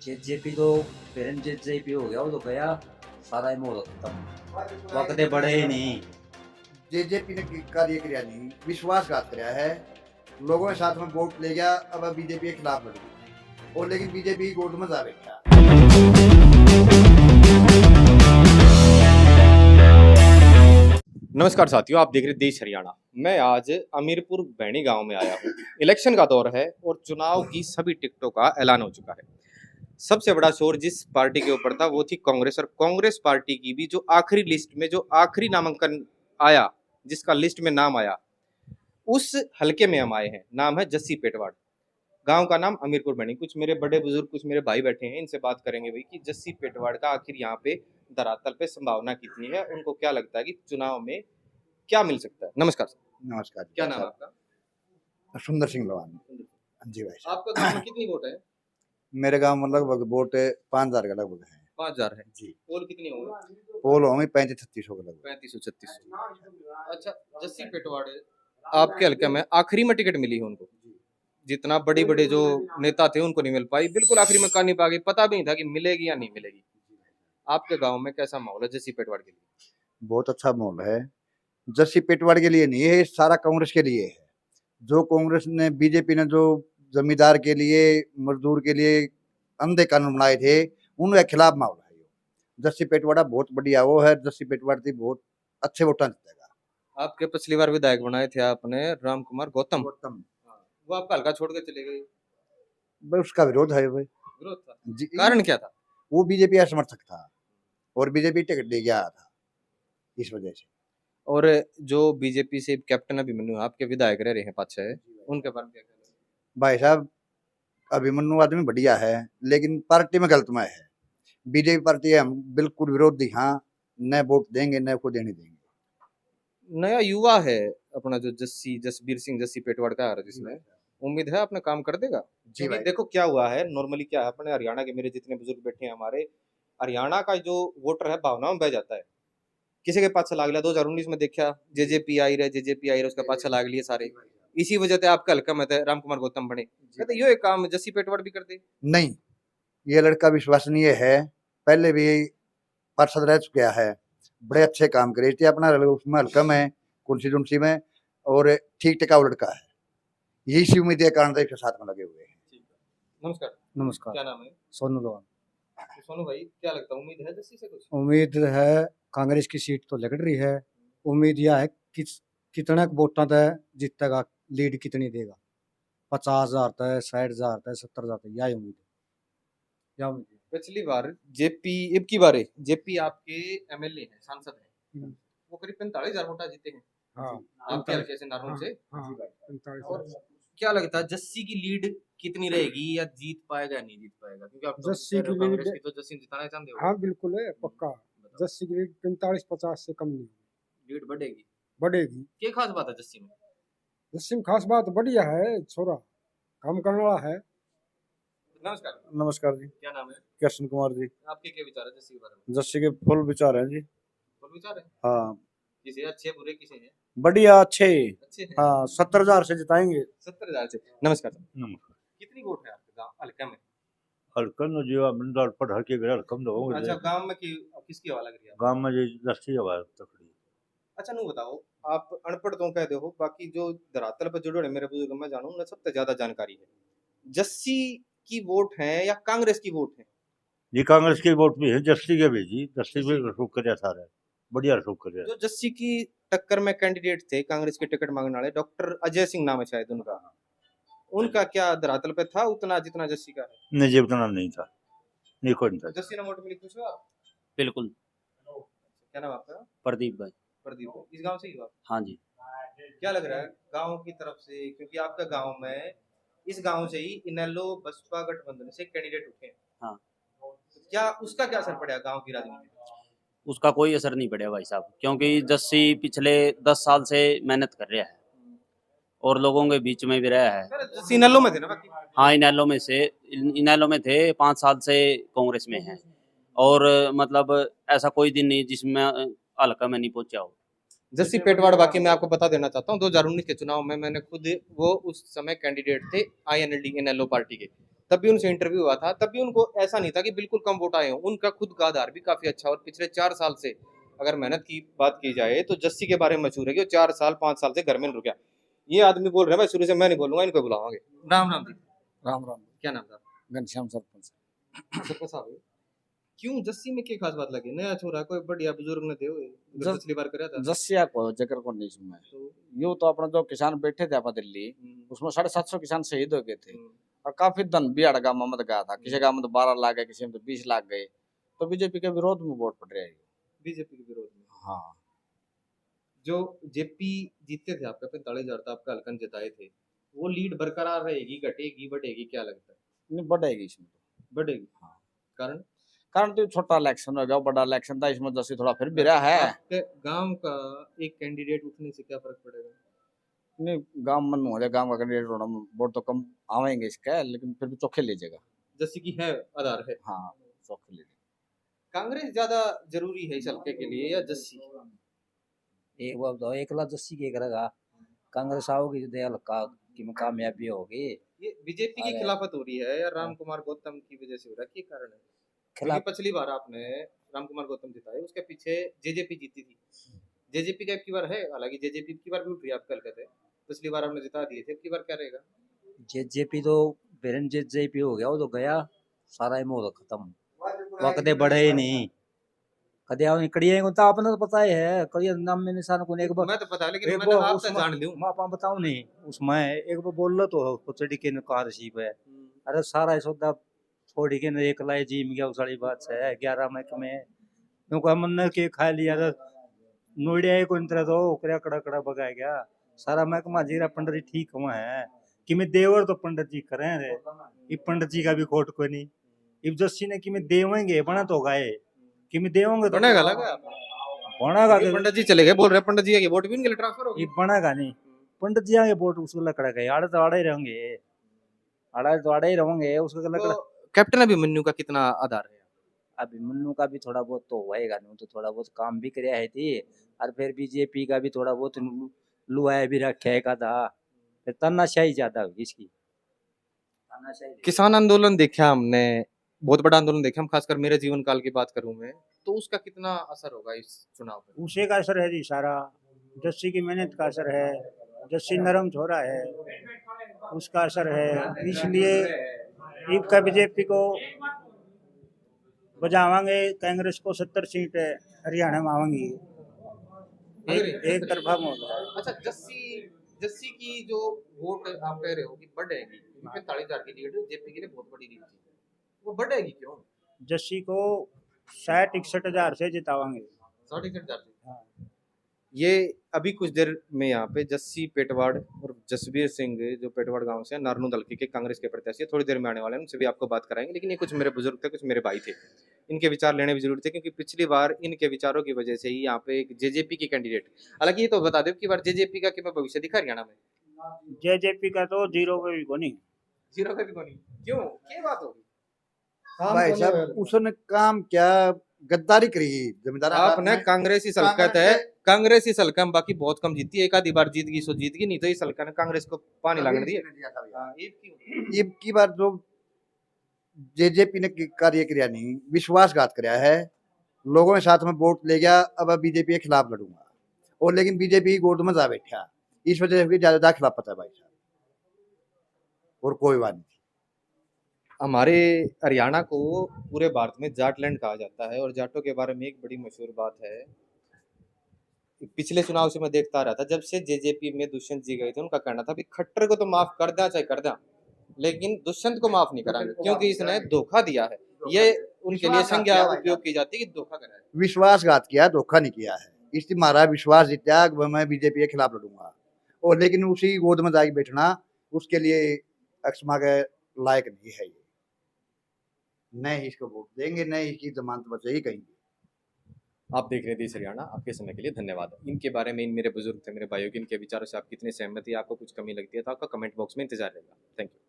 JJP तो फिर JJP हो गया, वो तो गया सारा ही मोह खत्म, वकते बड़े ही नहीं। जेजेपी ने कार्य किया नहीं, विश्वासघात किया है, लोगों के साथ में वोट ले गया, अब बीजेपी के खिलाफ लड़ गई और लेकिन बीजेपी वोट में जा बैठा। नमस्कार साथियों, आप देख रहे देश हरियाणा। मैं आज अमीरपुर बैणी गांव में आया हूं। इलेक्शन का दौर है और चुनाव की सभी टिकटों का ऐलान हो चुका है। सबसे बड़ा शोर जिस पार्टी के ऊपर था वो थी कांग्रेस, और कांग्रेस पार्टी की भी जो आखिरी लिस्ट में जो आखिरी नामांकन आया, जिसका लिस्ट में नाम आया, उस हलके में हम आए हैं। नाम है जस्सी पेटवाड़, गांव का नाम अमीरपुर बैणी। कुछ मेरे बड़े बुजुर्ग, कुछ मेरे भाई बैठे हैं, इनसे बात करेंगे भाई कि जस्सी पेटवाड़ का आखिर यहाँ पे धरातल पे संभावना कितनी है, उनको क्या लगता है कि चुनाव में क्या मिल सकता है। नमस्कार सर। नमस्कार। क्या नाम है आपका? सुंदर सिंह लवान जी भाई साहब। आपका गांव में कितनी वोट है? मेरे गांव में लगभग वोट 5,000 का लगभग है 5000 है जी। पोल कितनी होंगे? पोल होंगे 3500-3600 के लगभग। 3500-3600। अच्छा, जस्सी पेटवाड़ आपके हल्के में आखिरी में टिकट मिली है उनको। जितना बड़े बड़े जो नेता थे उनको नहीं मिल पाई, बिल्कुल आखिरी में कर नहीं पा गई, पता भी नहीं था कि मिलेगी या नहीं मिलेगी। आपके गांव में कैसा माहौल है जस्सी पेटवाड़ के लिए? बहुत अच्छा माहौल है। जस्सी पेटवाड़ के लिए नहीं है, सारा कांग्रेस के लिए है। जो कांग्रेस ने, बीजेपी ने जो जमींदार के लिए, मजदूर के लिए अंधे कानून बनाए थे, उनके खिलाफ माहौल है। जस्सी पेटवाड़ा बहुत बढ़िया वो है। जस्सी पेटवाड़ थी बहुत अच्छे वोटा जीतेगा। आपके पिछली बार विधायक बनाए थे आपने राम कुमार गौतम, गौतम वो आपका हल्का छोड़ के चले गए। भाई उसका विरोध है भाई विरोध था? जी। कारण क्या था? वो बीजेपी का समर्थक था और बीजेपी टिकट दे गया था, इस वजह से। और जो बीजेपी से कैप्टन अभिमन्यु आपके विधायक रह रहे हैं पाछे, उनके बारे में क्या कहना है? भाई साहब, अभिमन्यु आदमी बढ़िया है, लेकिन पार्टी में गलत में है। बीजेपी पार्टी है, हम बिल्कुल विरोधी। हाँ, न वोट देंगे न को देने देंगे। नया युवा है अपना जो जसबीर सिंह जस्सी पेटवाड़ का है, जिसमें उम्मीद है अपना काम कर देगा। जी भाई। देखो क्या हुआ है, नॉर्मली क्या है, अपने हरियाणा के मेरे जितने बुजुर्ग बैठे हैं हमारे, हरियाणा का जो वोटर है भावनाओं में बह जाता है। किसी के पास लाग लिया 2019 में, देखा जेजेपी आई रहे उसके पास लाग लिए सारे। इसी वजह से आपका हल्का में राम कुमार गौतम बने, कहते यो एक काम जस्सी पेटवाड़ भी कर दे। नहीं, ये लड़का विश्वसनीय है, पहले भी पार्षद रह चुका है, बड़े अच्छे काम करे थे अपना उसमें हल्का में, कॉन्स्टिट्यूंसी में, और ठीक टिकाऊ लड़का है। यही सी उम्मीद के कारण तो इसके साथ में लगे हुए हैं। नमस्कार। नमस्कार। क्या नाम है? सोनू लोहान। तो सोनू भाई, क्या लगता है, उम्मीद है जस्सी से कुछ? उम्मीद है, कांग्रेस की सीट तो लग रही है। उम्मीद यह है कि कितने वोटा तय जीतेगा, लीड कितनी देगा, 50,000 तय, 60,000 तय, 70,000 तय, यही उम्मीद है। क्या उम्मीद है? पिछली बार जेपी, अब की बार जेपी आपके एमएलए हैं, सांसद हैं, वो करीब 45,000 वोटा जीते हैं। हाँ, आपके हल्के से, नारून से। हाँ, और क्या लगता है जस्सी की लीड कितनी रहेगी, या जीत पाएगा या नहीं जीत पाएगा? क्योंकि आप तो जस्सी कह रहे हो की कांग्रेस लीड- की, तो जस्सी जिताना चाहते हो। हाँ बिल्कुल है, पक्का। 45-50 से कम नहीं लीड बढ़ेगी। बढ़ेगी। क्या खास बात है जस्सी में? जस्सी में खास बात बढ़िया है, छोरा काम करने वाला है। नमस्कार। नमस्कार जी। क्या नाम है? कृष्ण कुमार जी। आपके क्या विचार है जस्सी के बारे में? जस्सी के फुल विचार हैं जी। फुल विचार है? हाँ, किसे अच्छे बुरे किसे हैं? बढ़िया, अच्छे। अच्छे हैं। हाँ, 70,000 से जिताएंगे। 70,000 से। नमस्कार सर। नमस्कार। कितनी वोट है आपके गाँव हल्का में? हल्कन जो मंडल पढ़ हल्के गए हल्कम दो अच्छा, गांव में किसकी हवा लग रही है? गांव में जो दस्ती आवाज तकड़ी। अच्छा, नु बताओ, आप अनपढ़ तो कह दो, बाकी जो धरातल पर जुड़े मेरे बुजुर्ग मैं जानूं ना, सबसे ज्यादा जानकारी है। जस्सी की वोट है या कांग्रेस की वोट है? जी, कांग्रेस के वोट भी है, जस्ती के भी जी। जस्ती भी रसूख कर सारे बढ़िया रसूख कर। जो जस्सी की टक्कर में कैंडिडेट थे कांग्रेस के टिकट मांगने वाले, डॉक्टर अजय सिंह नाम है शायद उनका क्या धरातल पे था उतना जितना जस्सी का है? नहीं जी, उतना नहीं था, नहीं कोई नहीं था। जस्सी ने वोट मिली, खुश हो आप? बिल्कुल। क्या नाम आपका? प्रदीप भाई। प्रदीप, इस गांव से ही हो आप? हाँ जी। क्या लग रहा है गांव की तरफ से, क्योंकि आपका गांव में, इस गांव से ही इनेलो बसपा गठबंधन से कैंडिडेट उठे हैं। हाँ। क्या उसका क्या असर पड़ा गांव की राजनीति पे? उसका कोई असर नहीं पड़ेगा भाई साहब, क्योंकि जस्सी पिछले 10 साल से मेहनत कर रहा है और लोगों के बीच में भी रहा है। जस्सी इनेलो में थे ना बाकी? हाँ, इनेलो में थे, 5 साल से कांग्रेस में है, और मतलब ऐसा कोई दिन नहीं जिसमें हल्का में नहीं पहुंचा हो। जस्सी पेटवाड़, बाकी मैं आपको बता देना चाहता हूँ 2019 के चुनाव में मैंने खुद, वो उस समय कैंडिडेट थे INLD इनेलो पार्टी के, तब भी उनसे इंटरव्यू हुआ था, तब भी उनको ऐसा नहीं था कि बिल्कुल कम वोट आए हों। उनका खुद का आधार भी काफी अच्छा, और पिछले 4 साल से अगर मेहनत की बात की जाए तो जस्सी के बारे में मशहूर है कि वो 4 साल 5 साल से घर में नहीं रुका। ये आदमी बोल रहे हैं, मैं शुरू से मैं नहीं बोलूंगा, इनको बुलावांगे। राम राम जी। राम राम। क्या नाम था? घनश्याम सरपंच। सरपंच साहब, क्यों जस्सी में क्या खास बात लगी? नया छोरा कोई बढ़िया बुजुर्ग ने थे, पिछली बार कराया था। जस्सिया को जकर को नहीं सुना तो यूं तो अपना जो किसान बैठे थे आप दिल्ली, उसमें 750 किसान शहीद हो गए थे और काफी धन भी अड़गा ममद गया था। किसी गांव में तो 12 लाख गए, किसी में तो 20 लाख गए। तो बीजेपी के विरोध में वोट पड़ रहा है। बीजेपी के विरोध में? हाँ, जो जेपी जीतते थे आपका 45,000 था, आपका हल्कन जिताए थे, वो लीड बरकरार रहेगी, घटेगी, बढ़ेगी, क्या लगता है? नहीं बढ़ेगी इसमें तो। बढ़ेगी। हाँ। कारण कारण तो छोटा इलेक्शन हो गया, बड़ा इलेक्शन था, इसमें जैसे थोड़ा फिर बिरा है। आपके गांव का एक कैंडिडेट उठने से क्या फर्क पड़ेगा? नहीं गांव मन हो जाए, गांव का कैंडिडेट होना, वोट तो कम आवेंगे इसका, लेकिन फिर भी चौखे लीजिएगा। जैसे कि है आधार है। हाँ चौखे लीजिएगा। कांग्रेस ज्यादा जरूरी है इस हल्के के लिए या जस्सी? एक बार तो एकला जस्सी के करेगा, कांग्रेस आओगी तो दे हल्का की में कामयाबी होगी। ये बीजेपी की अरे। खिलाफत हो रही है या राम कुमार गौतम की वजह से हो रहा है? क्या कारण है? खिलाफ क्योंकि पिछली बार आपने राम कुमार गौतम जिताए, उसके पीछे जेजेपी जीती थी। जेजेपी का की बार है, हालांकि जेजेपी की बार भी उठ रही है, आप कल कहते हैं पिछली बार आपने जिता दिए थे, अब की बार क्या रहेगा? जेजेपी तो बेरन जेजेपी हो गया, वो तो गया सारा ही मोह खत्म। वह कदे बढ़े ही नहीं, कदे आओ निकड़िए को तो आपने तो पता ही है, करिए नाम में निशान को एक बार मैं तो पता है, लेकिन एक मैं तो बार आपसे जान लूं। मैं आपको बताऊं नहीं उसमें एक बार बोल लो तो कुचड़ी के कहा रसीब है। अरे सारा सौदा छोड़ी के एक लाई जीम गया, उस वाली बात है 11 महकमे क्योंकि हमने के खा लिया तो नोड़िया को इंतरा तो ओकरा कड़ा कड़ा बगाया गया सारा महकमा जीरा। पंडित जी ठीक हुआ है कि मैं देवर तो पंडित जी करें रे, ये पंडित जी का भी खोट को नहीं। इब जस्सी ने कि मैं देवेंगे बना तो गाए कि मैं देवेंगे तो बनेगा लगा बनेगा। पंडित जी चले गए, बोल रहे पंडित जी के वोट भी इनके लिए ट्रांसफर हो ये गए। बनेगा नहीं, पंडित जी आगे वोट उसको लकड़ा गए, आड़े तो आड़े ही रहेंगे, आड़े तो आड़े ही रहेंगे उसको लकड़ा। तो कैप्टन अभिमन्यु का कितना आधार है? अभिमन्यु का भी थोड़ा बहुत तो होएगा, नहीं तो थोड़ा बहुत काम भी कराया है थी, और फिर बीजेपी का भी थोड़ा बहुत लुआया भी रखे का था, फिर तानाशाही ज्यादा होगी इसकी। किसान आंदोलन देखा हमने, बहुत बड़ा आंदोलन देखा हम, खासकर मेरे जीवन काल की बात करूं मैं, तो उसका कितना असर होगा इस चुनाव पे? उसे का असर है जी सारा, जस्सी की मेहनत का असर है, जस्सी नरम छोरा है उसका असर है। इसलिए इब का बीजेपी को बजावांगे, कांग्रेस को 70 सीट हरियाणा में आवेंगी, एक तरफा में होगा। अच्छा, जस्सी की जो वोट आप कह रहे हो कि बढ़ेगी, 45,000 की लीड जेपी के लिए बहुत बड़ी लीड थी, वो बढ़ेगी क्यों? जस्सी को 60-61 हजार से जितावांगे। 60,000 से? ये अभी कुछ देर में यहाँ पे जस्सी पेटवाड़ और जसवीर सिंह जो पेटवाड़ गांव से नारनू दलकी के कांग्रेस के प्रत्याशी है, थोड़ी देर में आने वाले हैं, उनसे भी आपको बात कराएंगे। लेकिन ये कुछ मेरे बुजुर्ग थे, कुछ मेरे भाई थे, इनके विचार लेने भी जरूरी थे, क्योंकि पिछली बार इनके विचारों की वजह से ही यहाँ पे एक जेजेपी की कैंडिडेट, हालांकि ये तो बता दो कि बार जेजेपी का क्या भविष्य दिखा हरियाणा में? जेजेपी का तो जीरो पे भी कोनी, जीरो पे भी कोनी, क्यों क्या बात होगी? भाई साहब उसने काम क्या गद्दारी करी जमींदार। आपने कांग्रेस इस हल्का है, कांग्रेस इस हल्का में बाकी बहुत कम जीती है, एक आधी बार जीत गई सो जीत गई, नहीं तो इस हल्का ने कांग्रेस को पानी लगने दिया। ये की बार जो जेजेपी ने कार्य किया नहीं, विश्वासघात किया है, लोगों के साथ में वोट ले गया, अब बीजेपी के खिलाफ लड़ूंगा, और लेकिन बीजेपी गोद में जा बैठा, इस वजह से ज्यादा खिलाफ पता है भाई साहब, और कोई बात नहीं। हमारे हरियाणा को पूरे भारत में जाटलैंड कहा जाता है, और जाटों के बारे में एक बड़ी मशहूर बात है, पिछले चुनाव से मैं देखता रहा था, जब से जेजेपी में दुष्यंत जी गए थे, उनका कहना था भी खट्टर को तो माफ कर दें चाहे कर दें, लेकिन दुष्यंत को माफ नहीं कराएंगे क्योंकि इसने धोखा दिया है। ये उनके लिए संज्ञा उपयोग की जाती है कि धोखा करा है। विश्वासघात किया, धोखा नहीं किया है, इसलिए हमारा विश्वास जीता, मैं बीजेपी के खिलाफ लड़ूंगा, और लेकिन उसी गोद में जाके बैठना उसके लिए अक्षमा के लायक नहीं है। ये नहीं इसको वोट देंगे, नहीं इसकी जमानत बचेगी कहीं। आप देख रहे थे इस हरियाणा, आपके समय के लिए धन्यवाद। इनके बारे में इन मेरे बुजुर्ग थे, मेरे भाइयों के, इनके विचारों से आप कितने सहमत है, आपको कुछ कमी लगती है तो आपका कमेंट बॉक्स में इंतजार रहेगा। Thank you.